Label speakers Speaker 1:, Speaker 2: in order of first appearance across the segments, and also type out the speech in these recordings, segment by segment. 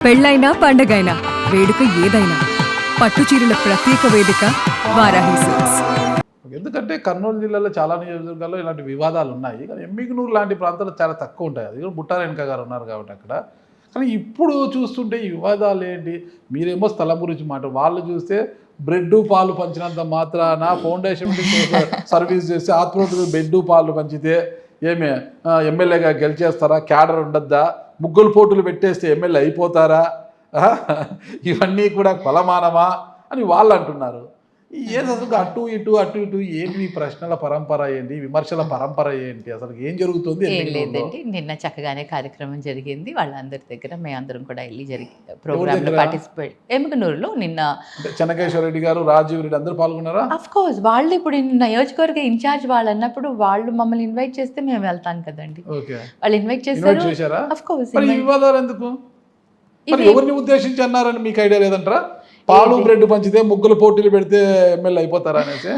Speaker 1: పెళ్ళైనా పండగైనా వేడుక ఏదైనా పట్టు చీరల ప్రత్యేక వేదిక వారాహి సిల్క్స్.
Speaker 2: ఎందుకంటే కర్నూలు జిల్లాలో చాలా నియోజకవర్గాల్లో ఇలాంటి వివాదాలు ఉన్నాయి. కానీ ఎమ్మిగనూరు లాంటి ప్రాంతాలు చాలా తక్కువ ఉంటాయి. అది కూడా బుట్టార వెనక గారు ఉన్నారు కాబట్టి అక్కడ. కానీ ఇప్పుడు చూస్తుంటే ఈ వివాదాలు ఏంటి? మీరేమో స్థలం గురించి మాట, వాళ్ళు చూస్తే బ్రెడ్ పాలు పంచినంత మాత్రాన ఫౌండేషన్ సర్వీస్ చేస్తే ఆత్మహత్య బ్రెడ్ పాలు పంచితే ఏమే ఎమ్మెల్యేగా గెలిచేస్తారా? క్యాడర్ ఉండద్దా? ముగ్గులు పోటులు పెట్టేస్తే ఎమ్మెల్యే అయిపోతారా? ఇవన్నీ కూడా కొలమానమా అని వాళ్ళు అంటున్నారు. ఏది అసలు అటు ఇటు ఏంటి ఈ ప్రశ్నల పరంపర ఏంటి, విమర్శల పరంపర ఏంటి, అసలు ఏం జరుగుతుంది?
Speaker 3: ఏం లేదండి, నిన్న చక్కగానే కార్యక్రమం జరిగింది. వాళ్ళందరి దగ్గర మేమందరం కూడా వెళ్ళి ప్రోగ్రామ్ పార్టిసిపేట్ ఎమ్మిగనూరులో నిన్న
Speaker 2: చెన్నకేశ్వర రెడ్డి గారు, రాజీవ్ రెడ్డి అందరూ పాల్గొన్నారా?
Speaker 3: అఫ్ కోర్స్ వాళ్ళు ఇప్పుడు నియోజకవర్గ ఇన్ఛార్జ్ వాళ్ళు అన్నప్పుడు వాళ్ళు మమ్మల్ని ఇన్వైట్ చేస్తే మేము వెళ్తాం కదండి. వాళ్ళు ఇన్వైట్ చేశారు. Of course.
Speaker 2: వివాదాలు ఎందుకు? ఎవరిని ఉద్దేశించి అన్నారని మీకు ఐడియా లేదంటారా? పాలు బ్రెడ్ పంచితే ముగ్గులు పోటీలు పెడితే ఎమ్మెల్యే అయిపోతారా అనేసి?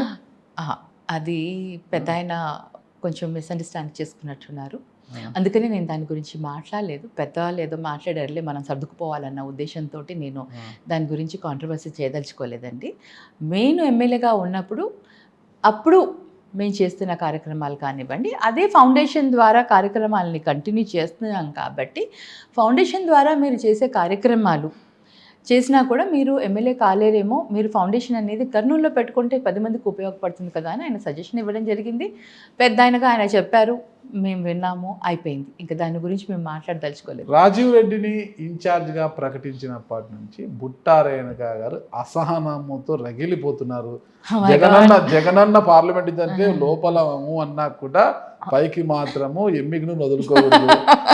Speaker 3: అది పెద్ద ఆయన కొంచెం మిస్అండర్స్టాండ్ చేసుకున్నట్టున్నారు. అందుకని నేను దాని గురించి మాట్లాడలేదు. పెద్దవాళ్ళు ఏదో మాట్లాడారులే, మనం సర్దుకుపోవాలన్న ఉద్దేశంతో నేను దాని గురించి కాంట్రవర్సీ చేయదలుచుకోలేదండి. మెయిన్ ఎమ్మెల్యేగా ఉన్నప్పుడు అప్పుడు మేము చేస్తున్న కార్యక్రమాలు కానివ్వండి, అదే ఫౌండేషన్ ద్వారా కార్యక్రమాలని కంటిన్యూ చేస్తున్నాం కాబట్టి ఫౌండేషన్ ద్వారా మీరు చేసే కార్యక్రమాలు చేసినా కూడా మీరు ఎమ్మెల్యే కాలేరేమో, మీరు ఫౌండేషన్ అనేది కర్నూలులో పెట్టుకుంటే 10 మందికి ఉపయోగపడుతుంది కదా అని ఆయన సజెషన్ ఇవ్వడం జరిగింది. పెద్ద ఆయనగా ఆయన చెప్పారు, మేము విన్నాము, అయిపోయింది. ఇంకా దాని గురించి మేము మాట్లాడదలుచుకోలేదు.
Speaker 2: రాజీవ్ రెడ్డిని ఇన్ఛార్జ్గా ప్రకటించినప్పటి నుంచి బుట్టా రేణుక గారు అసహనంతో రగిలిపోతున్నారు. జగనన్న పార్లమెంట్ అంటే లోపల అన్నా కూడా పైకి మాత్రము ఎమ్మిగను వదులుకోకూడదు.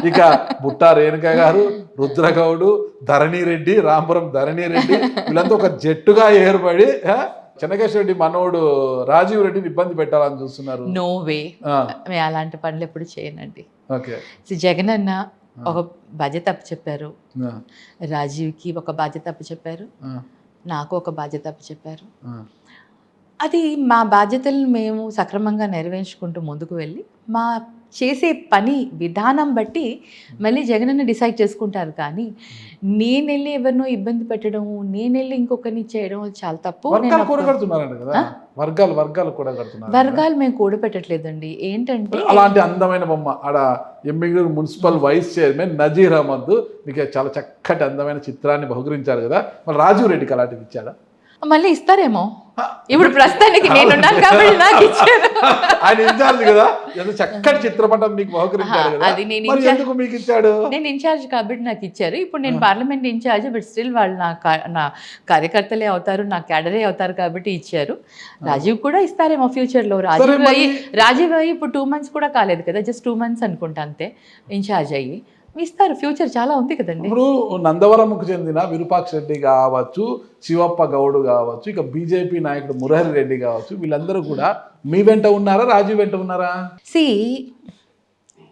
Speaker 2: ఇక బుట్టా రేణుక గారు, రుద్రగౌడు, ధరణి రెడ్డి, రాంపురం ధరణి రెడ్డి వీళ్ళంతా ఒక జట్టుగా ఏర్పడి చెన్నకేశ్వర రెడ్డి మనోడు రాజీవ్ రెడ్డిని ఇబ్బంది పెట్టాలని చూస్తున్నారు.
Speaker 3: నో వే, మేము అలాంటి పనులు ఎప్పుడు చేయనండి.
Speaker 2: ఓకే,
Speaker 3: జగన్ అన్న ఒక బాధ్యత అప్పు చెప్పారు, రాజీవ్కి ఒక బాధ్యత అప్పు చెప్పారు, నాకు ఒక బాధ్యత అప్పు చెప్పారు. అది మా బాధ్యతలను మేము సక్రమంగా నెరవేర్చుకుంటూ ముందుకు వెళ్ళి మా చేసే పని విధానం బట్టి మళ్ళీ జగనన్న డిసైడ్ చేసుకుంటారు. కానీ నేను వెళ్ళి ఎవరినో ఇబ్బంది పెట్టడం, నేను వెళ్ళి ఇంకొకరిని చేయడం చాలా తప్పు. వర్గాలు మేము కూడబెట్టట్లేదండి. ఏంటంటే
Speaker 2: అలాంటి అందమైన బొమ్మ ఆడ Emmiganur municipal vice chairman Nazir Ahmed మీకు చాలా చక్కటి అందమైన చిత్రాన్ని బహుకరించారు కదా, మరి రాజీవ్ రెడ్డికి అలాంటివి ఇచ్చారా?
Speaker 3: మళ్ళీ ఇస్తారేమో. ఇప్పుడు ప్రస్తుతానికి నేనున్నాను కాబట్టి నాకు ఇచ్చారు.
Speaker 2: ఆయన ఇన్ఛార్జ్ కదా, చక్కటి చిత్రపటం మీకు బహుకరించారు కదా,
Speaker 3: అది
Speaker 2: ఎందుకు మీకు ఇచ్చాడు?
Speaker 3: నేను ఇన్ఛార్జ్ కాబట్టి నాకు ఇచ్చారు. ఇప్పుడు నేను పార్లమెంట్ ఇన్ఛార్జ్, బట్ స్టిల్ వాళ్ళు నా కార్యకర్తలే అవుతారు, నా క్యాడరే అవుతారు కాబట్టి ఇచ్చారు. రాజీవ్ కూడా ఇస్తారేమో ఫ్యూచర్లో. రాజీవ్ అయ్యి ఇప్పుడు 2 months కూడా కాలేదు కదా, జస్ట్ 2 months అనుకుంటా అంతే ఇన్ఛార్జ్ అయ్యి. ఇస్తారు, ఫ్యూచర్ చాలా ఉంది కదండి.
Speaker 2: ఇప్పుడు నందవరంకు చెందిన విరూపాక్ష రెడ్డి కావచ్చు, శివప్ప గౌడ్ కావచ్చు, ఇక బీజేపీ నాయకుడు మురహరి రెడ్డి కావచ్చు, వీళ్ళందరూ కూడా మీ వెంట ఉన్నారా, రాజీవ్ వెంట ఉన్నారా?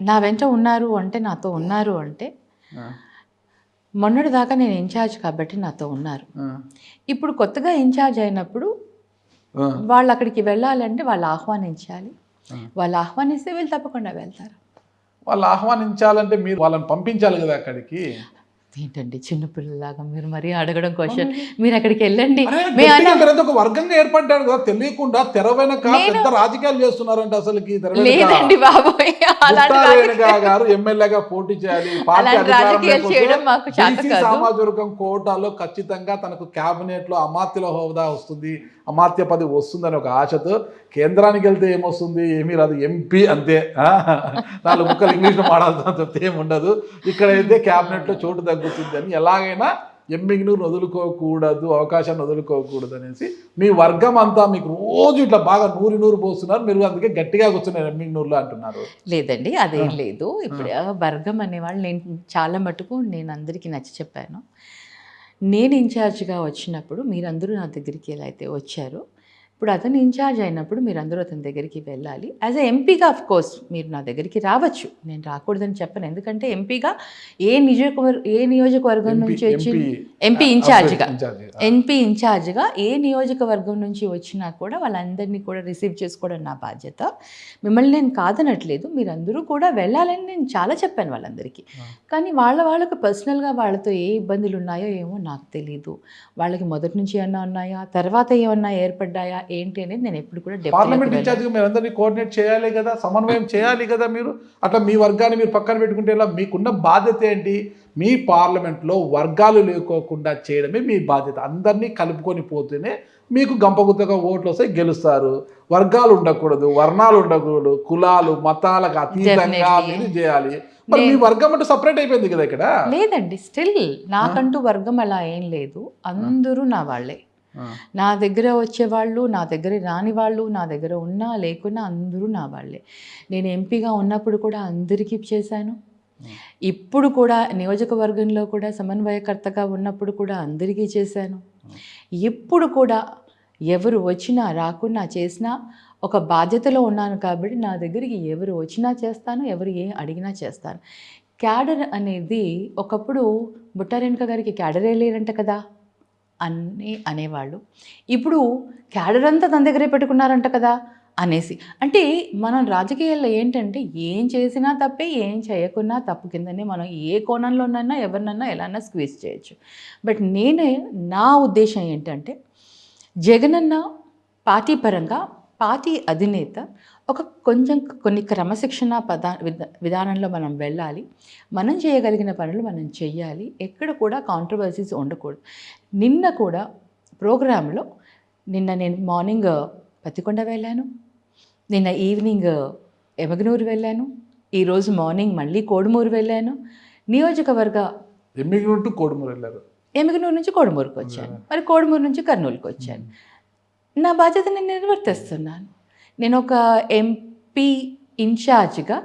Speaker 3: నా వెంట ఉన్నారు అంటే, నాతో ఉన్నారు అంటే, మొన్నటి దాకా నేను ఇన్ఛార్జ్ కాబట్టి నాతో ఉన్నారు. ఇప్పుడు కొత్తగా ఇన్ఛార్జ్ అయినప్పుడు వాళ్ళు అక్కడికి వెళ్ళాలంటే వాళ్ళు ఆహ్వానించాలి. వాళ్ళు ఆహ్వానిస్తే వీళ్ళు తప్పకుండా వెళ్తారు.
Speaker 2: వాళ్ళు ఆహ్వానించాలంటే మీరు వాళ్ళని పంపించాలి కదా అక్కడికి.
Speaker 3: ఏంటండి చిన్నపిల్లలాగా మీరు మరీ అడగడం క్వశ్చన్? మీరు అక్కడికి వెళ్ళండి.
Speaker 2: ఒక వర్గంగా ఏర్పడ్డాడు కదా తెలియకుండా, తెరవైన పెద్ద రాజకీయాలు చేస్తున్నారంటే అసలుకి.
Speaker 3: లేదండి బాబోయ్,
Speaker 2: గారు ఎమ్మెల్యేగా పోటీ చేయాలి, సామాజిక వర్గం కోటాలో ఖచ్చితంగా తనకు క్యాబినెట్ లో అమాత్యుల హోదా వస్తుంది, అమాత్య పదవి వస్తుందని ఒక ఆశతో కేంద్రానికి వెళ్తే ఏమొస్తుంది, ఏమీ రాదు, ఎంపీ అంతే, 4 ముక్కలు ఇంగ్లీష్లో మాట్లాడుతున్నా చెప్తే ఏముండదు. ఇక్కడైతే క్యాబినెట్లో చోటు తగ్గుతుంది అని ఎలాగైనా ఎమ్మిగనూరు వదులుకోకూడదు, అవకాశాన్ని వదులుకోకూడదు అనేసి మీ వర్గం అంతా మీకు రోజు ఇట్లా బాగా నూరు పోస్తున్నారు. మీరు అందుకే గట్టిగా కూర్చున్నారు ఎమ్మిగనూరులో అంటున్నారు.
Speaker 3: లేదండి, అదేం లేదు. ఇప్పుడు వర్గం అనేవాళ్ళు నేను చాలా మటుకు నేను అందరికీ నచ్చి చెప్పాను. నేను ఇన్ఛార్జ్గా వచ్చినప్పుడు మీరందరూ నా దగ్గరికి ఎలా అయితే వచ్చారో, ఇప్పుడు అతను ఇన్ఛార్జ్ అయినప్పుడు మీరు అందరూ అతని దగ్గరికి వెళ్ళాలి. యాజ్ ఎ ఎంపీగా ఆఫ్ కోర్స్ మీరు నా దగ్గరికి రావచ్చు, నేను రాకూడదని చెప్పను. ఎందుకంటే ఎంపీగా ఏ నియోజకవర్గం నుంచి వచ్చి ఎంపీ ఇన్ఛార్జ్గా ఏ నియోజకవర్గం నుంచి వచ్చినా కూడా వాళ్ళందరినీ కూడా రిసీవ్ చేసుకోవడం నా బాధ్యత. మిమ్మల్ని నేను కాదనట్లేదు, మీరందరూ కూడా వెళ్ళాలని నేను చాలా చెప్పాను వాళ్ళందరికీ. కానీ వాళ్ళకు పర్సనల్గా వాళ్ళతో ఏ ఇబ్బందులు ఉన్నాయో ఏమో నాకు తెలీదు. వాళ్ళకి మొదటి నుంచి ఏమన్నా ఉన్నాయా, తర్వాత ఏమన్నా ఏర్పడ్డాయా ఏంటి అనేది నేను ఎప్పుడు కూడా
Speaker 2: పార్లమెంట్ ఇన్ఛార్జ్గా మీరు అందరినీ కోఆర్డినేట్ చేయాలి కదా, సమన్వయం చేయాలి కదా. మీరు అట్లా మీ వర్గాన్ని మీరు పక్కన పెట్టుకుంటే ఇలా మీకున్న బాధ్యత ఏంటి? మీ పార్లమెంట్లో వర్గాలు లేకోకుండా చేయడమే మీ బాధ్యత. అందరినీ కలుపుకొని పోతేనే మీకు గంపగుత్తగా ఓట్లు వస్తే గెలుస్తారు. వర్గాలు ఉండకూడదు, వర్ణాలు ఉండకూడదు, కులాలు మతాలకు అతీతంగా మీరు చేయాలి. మరి మీ వర్గం అంటే సపరేట్ అయిపోయింది కదా ఇక్కడ.
Speaker 3: లేదండి, స్టిల్ నాకంటూ వర్గం అలా ఏం లేదు, అందరూ నా వాళ్ళే. నా దగ్గర వచ్చేవాళ్ళు, నా దగ్గర రాని వాళ్ళు, నా దగ్గర ఉన్నా లేకున్నా అందరూ నా వాళ్ళే. నేను ఎంపీగా ఉన్నప్పుడు కూడా అందరికీ చేశాను, ఇప్పుడు కూడా నియోజకవర్గంలో కూడా సమన్వయకర్తగా ఉన్నప్పుడు కూడా అందరికీ చేశాను. ఇప్పుడు కూడా ఎవరు వచ్చినా రాకున్నా చేసినా ఒక బాధ్యతలో ఉన్నాను కాబట్టి నా దగ్గరికి ఎవరు వచ్చినా చేస్తాను, ఎవరు ఏం అడిగినా చేస్తాను. క్యాడర్ అనేది ఒకప్పుడు బుట్టా రేణుక గారికి క్యాడరే లేరంట కదా అనేవాళ్ళు. ఇప్పుడు క్యాడర్ అంతా తన దగ్గరే పెట్టుకున్నారంట కదా అనేసి. అంటే మనం రాజకీయాల్లో ఏంటంటే ఏం చేసినా తప్పే, ఏం చేయకున్నా తప్పు కిందనే మనం ఏ కోణంలోనైనా ఎవరినన్నా ఎలాన్నా స్క్వీజ్ చేయొచ్చు. బట్ నా ఉద్దేశం ఏంటంటే జగనన్న పార్టీ పరంగా పార్టీ అధినేత కొన్ని క్రమశిక్షణ విధానంలో మనం వెళ్ళాలి. మనం చేయగలిగిన పనులు మనం చెయ్యాలి. ఎక్కడ కూడా కాంట్రవర్సీస్ ఉండకూడదు. నిన్న కూడా ప్రోగ్రాంలో నేను మార్నింగ్ పత్తికొండ వెళ్ళాను, నిన్న ఈవినింగ్ ఎమగనూరు వెళ్ళాను, ఈరోజు మార్నింగ్ మళ్ళీ కోడుమూరు వెళ్ళాను. నియోజకవర్గ ఎమగనూరు నుంచి కోడుమూరుకు వచ్చాను, మరి కోడుమూరు నుంచి కర్నూలుకు వచ్చాను. నా బాధ్యత నేను నిర్వర్తిస్తున్నాను. నేను ఒక ఎంపీ ఇన్ఛార్జ్గా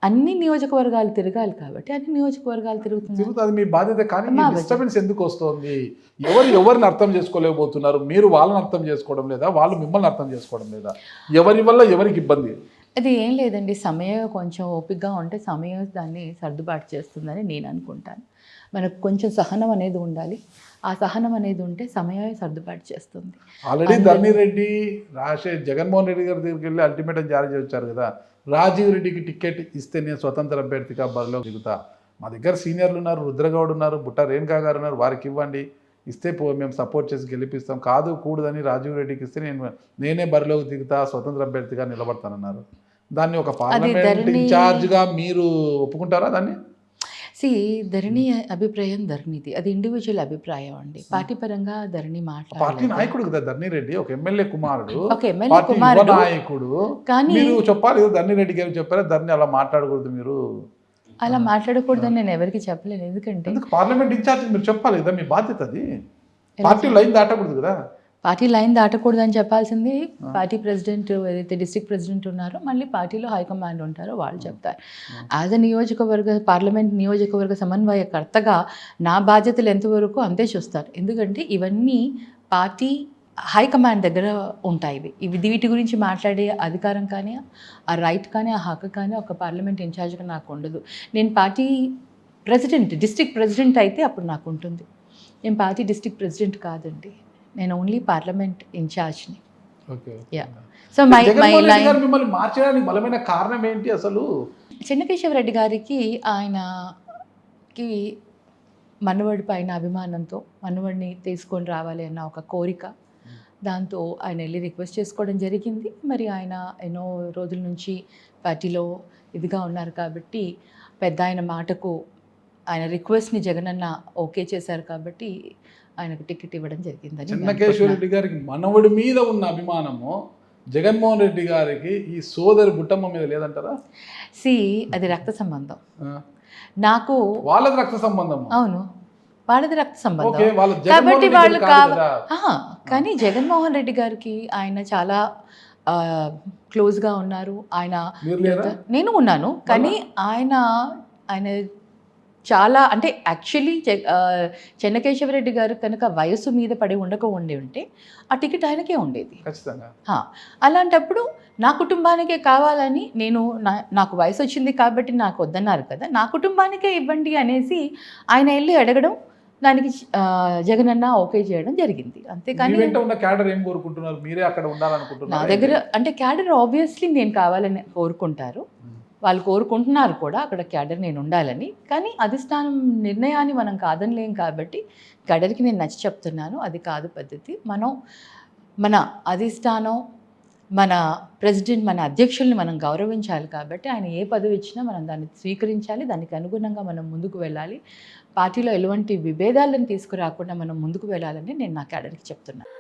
Speaker 3: అన్ని నియోజకవర్గాలు తిరగాలి కాబట్టి అన్ని నియోజకవర్గాలు తిరుగుతుంది
Speaker 2: మీ బాధ్యత. కానీ డిస్టర్బెన్స్ ఎందుకు వస్తుంది? ఎవరిని అర్థం చేసుకోలేకపోతున్నారు? మీరు వాళ్ళని అర్థం చేసుకోవడం లేదా, వాళ్ళు మిమ్మల్ని అర్థం చేసుకోవడం లేదా? ఎవరి వల్ల ఎవరికి ఇబ్బంది?
Speaker 3: అది ఏం లేదండి, సమయం కొంచెం ఓపికగా ఉంటే సమయం దాన్ని సర్దుబాటు చేస్తుందని నేను అనుకుంటాను. మనకు కొంచెం సహనం అనేది ఉండాలి. ఆ సహనం అనేది ఉంటే సమయమే సర్దుబాటు చేస్తుంది.
Speaker 2: ఆల్రెడీ ధర్ని రెడ్డి జగన్మోహన్ రెడ్డి గారి దగ్గరికి వెళ్ళి అల్టిమేటం జారీ చేశారు కదా, రాజీవ్ రెడ్డికి టికెట్ ఇస్తే నేను స్వతంత్ర అభ్యర్థిగా బరిలో దిగుతా. మా దగ్గర సీనియర్లు ఉన్నారు, రుద్రగౌడ్ ఉన్నారు, బుట్టా రేణుకా గారు ఉన్నారు, వారికి ఇవ్వండి, ఇస్తే మేము సపోర్ట్ చేసి గెలిపిస్తాం. కాదు కూడదని రాజీవ్ రెడ్డికి ఇస్తే నేనే బరిలోకి దిగుతా, స్వతంత్ర అభ్యర్థిగా నిలబడతానన్నారు. దాన్ని ఒక పార్లమెంట్ ఇన్ఛార్జ్గా మీరు ఒప్పుకుంటారా దాన్ని?
Speaker 3: ధరణి అభిప్రాయం ధరణిది, అది ఇండివిజువల్ అభిప్రాయం అండి. పార్టీ పరంగా ధరణి
Speaker 2: పార్టీ నాయకుడు కదా ధరణి రెడ్డి, ఒక ఎమ్మెల్యే కుమారుడు, నాయకుడు.
Speaker 3: కానీ
Speaker 2: మీరు చెప్పాలి ధరణి రెడ్డి గారు చెప్పారా ధరణి అలా మాట్లాడకూడదు, మీరు
Speaker 3: అలా మాట్లాడకూడదని నేను ఎవరికి చెప్పలేను. ఎందుకంటే
Speaker 2: పార్లమెంట్ ఇన్ఛార్జ్ మీరు చెప్పాలి కదా, మీ బాధ్యత అది. పార్టీ లైన్ దాటకూడదు కదా.
Speaker 3: పార్టీ లైన్ దాటకూడదని చెప్పాల్సింది పార్టీ ప్రెసిడెంట్, ఏదైతే డిస్ట్రిక్ట్ ప్రెసిడెంట్ ఉన్నారో మళ్ళీ పార్టీలో హైకమాండ్ ఉంటారో వాళ్ళు చెప్తారు. యాజ్ అ పార్లమెంట్ నియోజకవర్గ సమన్వయకర్తగా నా బాధ్యతలు ఎంతవరకు అంతే చూస్తారు. ఎందుకంటే ఇవన్నీ పార్టీ హైకమాండ్ దగ్గర ఉంటాయి. వీటి గురించి మాట్లాడే అధికారం కానీ, ఆ రైట్ కానీ, ఆ హక్కు కానీ ఒక పార్లమెంట్ ఇన్ఛార్జ్గా నాకు ఉండదు. నేను పార్టీ ప్రెసిడెంట్, డిస్ట్రిక్ట్ ప్రెసిడెంట్ అయితే అప్పుడు నాకు ఉంటుంది. నేను పార్టీ డిస్ట్రిక్ట్ ప్రెసిడెంట్ కాదండి, నేను ఓన్లీ పార్లమెంట్ ఇన్ఛార్జ్ని. సో
Speaker 2: మిమ్మల్ని మార్చడానికి బలమైన కారణం ఏంటి అసలు?
Speaker 3: చెన్నకేశవరెడ్డి గారికి ఆయనకి మనవడి పైన అభిమానంతో మనవడిని తీసుకొని రావాలి అన్న ఒక కోరిక, దాంతో ఆయన వెళ్ళి రిక్వెస్ట్ చేసుకోవడం జరిగింది. మరి ఆయన ఎన్నో రోజుల నుంచి పార్టీలో ఇదిగా ఉన్నారు కాబట్టి పెద్ద ఆయన మాటకు ఆయన రిక్వెస్ట్ని జగనన్న ఓకే చేశారు కాబట్టి ఆయనకు టికెట్ ఇవ్వడం జరిగిందని.
Speaker 2: చెన్నకేశవరెడ్డి గారికి మనవడి మీద ఉన్న అభిమానము జగన్మోహన్ రెడ్డి గారికి ఈ సోదరి బుట్టమ్మ మీద లేదంటారా?
Speaker 3: అది రక్త సంబంధం. నాకు
Speaker 2: వాళ్ళది రక్త సంబంధం.
Speaker 3: అవును, వాళ్ళది రక్త సంబంధం కాబట్టి వాళ్ళు కానీ జగన్మోహన్ రెడ్డి గారికి ఆయన చాలా క్లోజ్గా ఉన్నారు. ఆయన నేను ఉన్నాను కానీ ఆయన చాలా అంటే యాక్చువల్లీ చెన్నకేశవరెడ్డి గారు కనుక వయసు మీద పడి ఉంటే ఆ టికెట్ ఆయనకే ఉండేది.
Speaker 2: ఖచ్చితంగా.
Speaker 3: అలాంటప్పుడు నా కుటుంబానికే కావాలని నాకు వయసు వచ్చింది కాబట్టి నాకు వద్దన్నారు కదా, నా కుటుంబానికే ఇవ్వండి అనేసి ఆయన వెళ్ళి అడగడం, దానికి జగనన్న ఓకే చేయడం జరిగింది.
Speaker 2: మీ
Speaker 3: అంతేకాని
Speaker 2: వెంట ఉన్న క్యాడర్ ఏం కోరుకుంటున్నారు? మీరే అక్కడ
Speaker 3: నా
Speaker 2: ఉండాలనుకుంటున్నారు?
Speaker 3: దగ్గర అంటే క్యాడర్ ఆబ్వియస్లీ నేను కావాలని కోరుకుంటారు, వాళ్ళు కోరుకుంటున్నారు కూడా అక్కడ క్యాడర్ నేను ఉండాలని. కానీ అధిష్టానం నిర్ణయాన్ని మనం కాదనిలేం కాబట్టి క్యాడర్కి నేను నచ్చి చెప్తున్నాను, అది కాదు పద్ధతి. మన అధిష్టానం, మన ప్రెసిడెంట్, మన అధ్యక్షుల్ని మనం గౌరవించాలి కాబట్టి ఆయన ఏ పదవి ఇచ్చినా మనం దాన్ని స్వీకరించాలి, దానికి అనుగుణంగా మనం ముందుకు వెళ్ళాలి. పార్టీలో ఎటువంటి విభేదాలను తీసుకురాకుండా మనం ముందుకు వెళ్ళాలని నేను నా క్యాడర్కి చెప్తున్నాను.